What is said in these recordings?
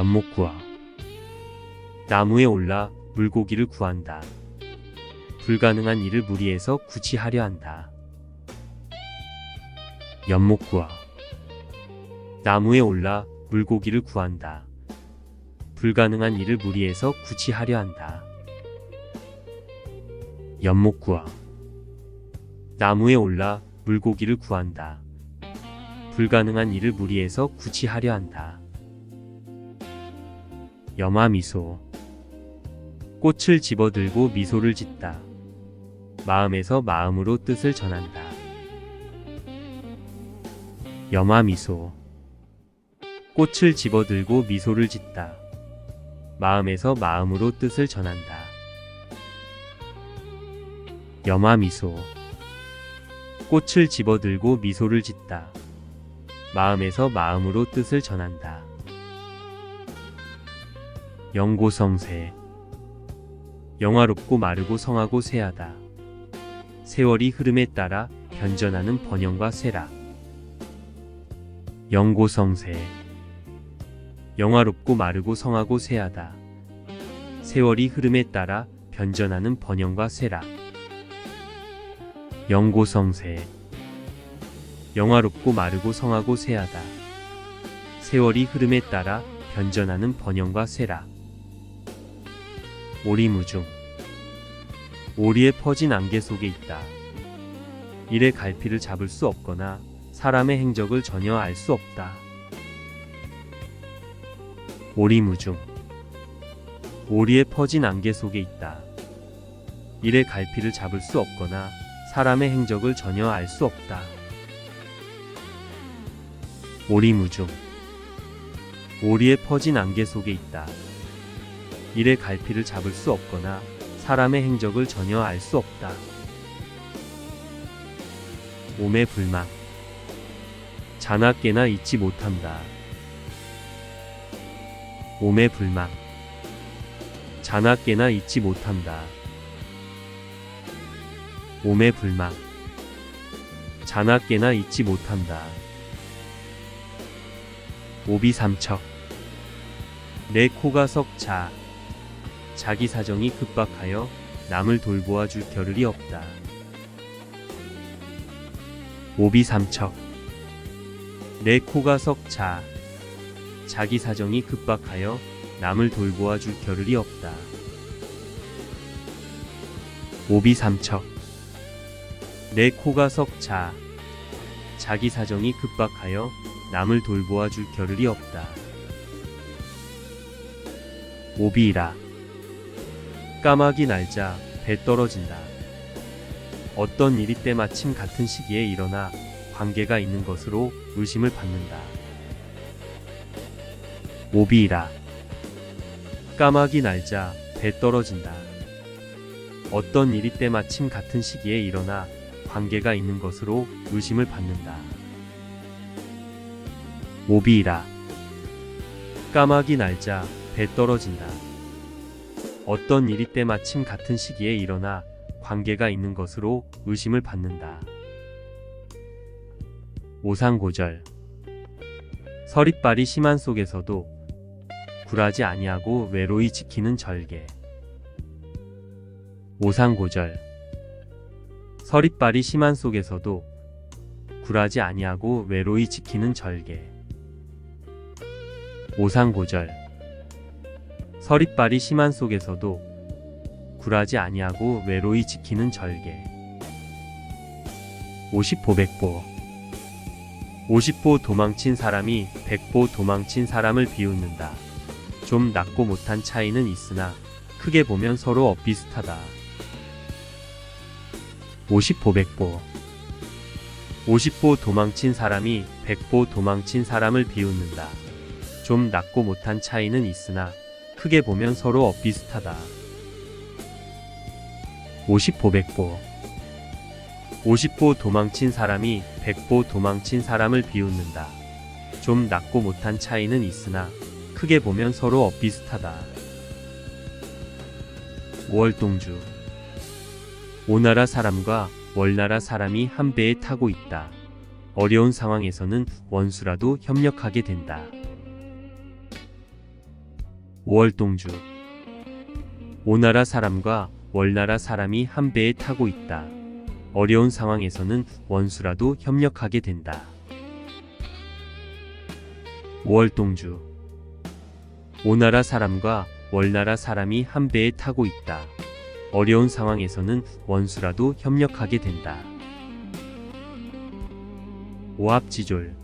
연못 구하. 나무에 올라 물고기를 구한다. 불가능한 일을 무리해서 굳이 하려 한다. 연못 구하. 나무에 올라 물고기를 구한다. 불가능한 일을 무리해서 굳이 하려 한다. 연못 구하. 나무에 올라 물고기를 구한다. 불가능한 일을 무리해서 굳이 하려 한다. 염화미소. 꽃을 집어들고 미소를 짓다. 마음에서 마음으로 뜻을 전한다. 염화미소. 꽃을 집어들고 미소를 짓다. 마음에서 마음으로 뜻을 전한다. 염화미소. 꽃을 집어들고 미소를 짓다. 마음에서 마음으로 뜻을 전한다. 영고성새. 영화롭고 마르고 성하고 새하다. 세월이 흐름에 따라 변전하는 번영과 쇠락. 영고성새. 영화롭고 마르고 성하고 새하다. 세월이 흐름에 따라 변전하는 번영과 쇠락. 영고성새. 영화롭고 마르고 성하고 새하다. 세월이 흐름에 따라 변전하는 번영과 쇠락. 오리무중. 오리에 퍼진 안개 속에 있다. 이래 갈피를 잡을 수 없거나 사람의 행적을 전혀 알 수 없다. 오리무중. 오리에 퍼진 안개 속에 있다. 이래 갈피를 잡을 수 없거나 사람의 행적을 전혀 알 수 없다. 오리무중. 오리에 퍼진 안개 속에 있다. 이래 갈피를 잡을 수 없거나 사람의 행적을 전혀 알 수 없다. 오매불망. 자나 깨나 잊지 못한다. 오매불망. 자나 깨나 잊지 못한다. 오매불망. 자나 깨나 잊지 못한다. 오비삼척. 내 코가 석자. 자기 사정이 급박하여 남을 돌보아 줄 겨를이 없다. 오비삼척. 내 코가 석자. 자기 사정이 급박하여 남을 돌보아 줄 겨를이 없다. 오비삼척. 내 코가 석자. 자기 사정이 급박하여 남을 돌보아 줄 겨를이 없다. 오비라. 까마귀 날자 배 떨어진다. 어떤 일이 때마침 같은 시기에 일어나 관계가 있는 것으로 의심을 받는다. 오비라. 까마귀 날자 배 떨어진다. 어떤 일이 때마침 같은 시기에 일어나 관계가 있는 것으로 의심을 받는다. 오비라. 까마귀 날자 배 떨어진다. 어떤 일이 때마침 같은 시기에 일어나 관계가 있는 것으로 의심을 받는다. 오상고절. 서리빨이 심한 속에서도 굴하지 아니하고 외로이 지키는 절개. 오상고절. 서리빨이 심한 속에서도 굴하지 아니하고 외로이 지키는 절개. 오상고절. 서리빨이 심한 속에서도 굴하지 아니하고 외로이 지키는 절개. 오십보백보. 오십보 도망친 사람이 백보 도망친 사람을 비웃는다. 좀 낮고 못한 차이는 있으나 크게 보면 서로 엇비슷하다. 오십보백보. 오십보 도망친 사람이 백보 도망친 사람을 비웃는다. 좀 낮고 못한 차이는 있으나 크게 보면 서로 엇비슷하다. 오십보백보. 오십보 도망친 사람이 백보 도망친 사람을 비웃는다. 좀 낮고 못한 차이는 있으나 크게 보면 서로 엇비슷하다. 월동주. 오나라 사람과 월나라 사람이 한 배에 타고 있다. 어려운 상황에서는 원수라도 협력하게 된다. 오월동주. 오나라 사람과 월나라 사람이 한 배에 타고 있다. 어려운 상황에서는 원수라도 협력하게 된다. 오월동주. 오나라 사람과 월나라 사람이 한 배에 타고 있다. 어려운 상황에서는 원수라도 협력하게 된다. 오합지졸.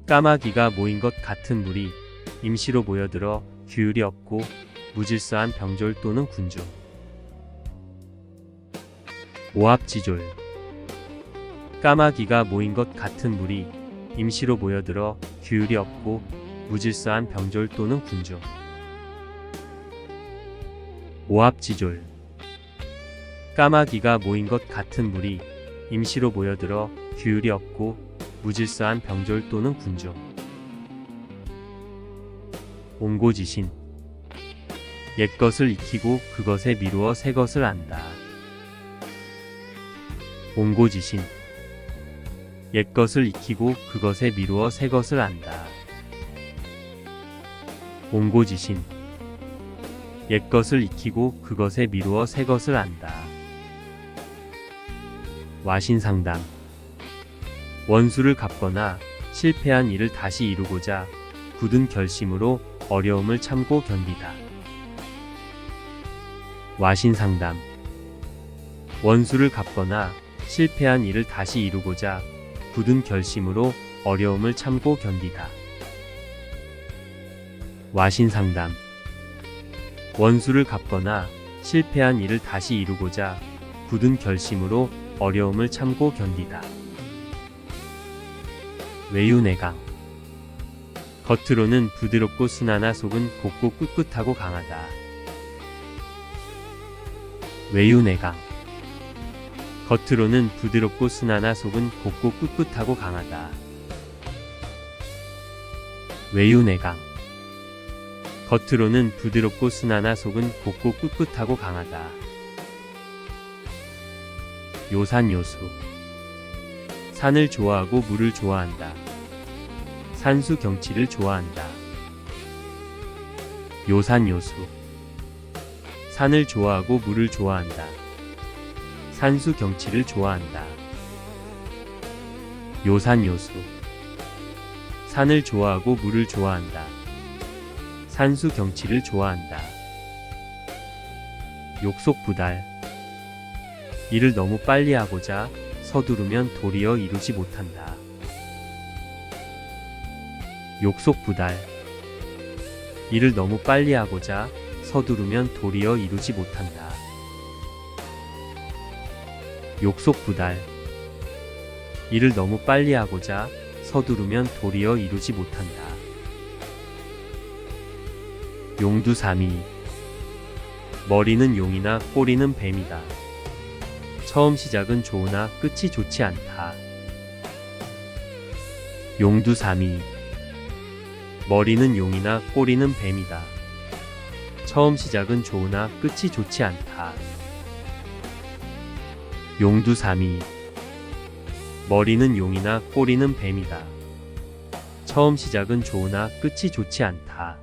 까마귀가 모인 것 같은 물이 임시로 모여들어 규율이 없고 무질서한 병졸 또는 군주. 오합지졸. 까마귀가 모인 것 같은 물이 임시로 모여들어 규율이 없고 무질서한 병졸 또는 군주. 오합지졸. 까마귀가 모인 것 같은 물이 임시로 모여들어 규율이 없고 무질서한 병졸 또는 군주. 옹고지신. 옛것을 익히고 그것에 미루어 새것을 안다. 옹고지신. 옛것을 익히고 그것에 미루어 새것을 안다. 옹고지신. 옛것을 익히고 그것에 미루어 새것을 안다. 와신상담. 원수를 갚거나 실패한 일을 다시 이루고자 굳은 결심으로 어려움을 참고 견디다. 와신상담. 원수를 갚거나 실패한 일을 다시 이루고자 굳은 결심으로 어려움을 참고 견디다. 와신상담. 원수를 갚거나 실패한 일을 다시 이루고자 굳은 결심으로 어려움을 참고 견디다. 외유내강. 겉으로는 부드럽고 순하나 속은 곱고 꿋꿋하고 강하다. 외유내강. 겉으로는 부드럽고 순하나 속은 곱고 꿋꿋하고 강하다. 외유내강. 겉으로는 부드럽고 순하나 속은 곱고 꿋꿋하고 강하다. 요산요수. 산을 좋아하고 물을 좋아한다. 산수 경치를 좋아한다. 요산요수. 산을 좋아하고 물을 좋아한다. 산수 경치를 좋아한다. 요산요수. 산을 좋아하고 물을 좋아한다. 산수 경치를 좋아한다. 욕속부달. 일을 너무 빨리 하고자 서두르면 도리어 이루지 못한다. 욕속부달. 일을 너무 빨리 하고자 서두르면 도리어 이루지 못한다. 욕속부달. 일을 너무 빨리 하고자 서두르면 도리어 이루지 못한다. 용두사미. 머리는 용이나 꼬리는 뱀이다. 처음 시작은 좋으나 끝이 좋지 않다. 용두사미. 머리는 용이나 꼬리는 뱀이다. 처음 시작은 좋으나 끝이 좋지 않다. 용두사미. 머리는 용이나 꼬리는 뱀이다. 처음 시작은 좋으나 끝이 좋지 않다.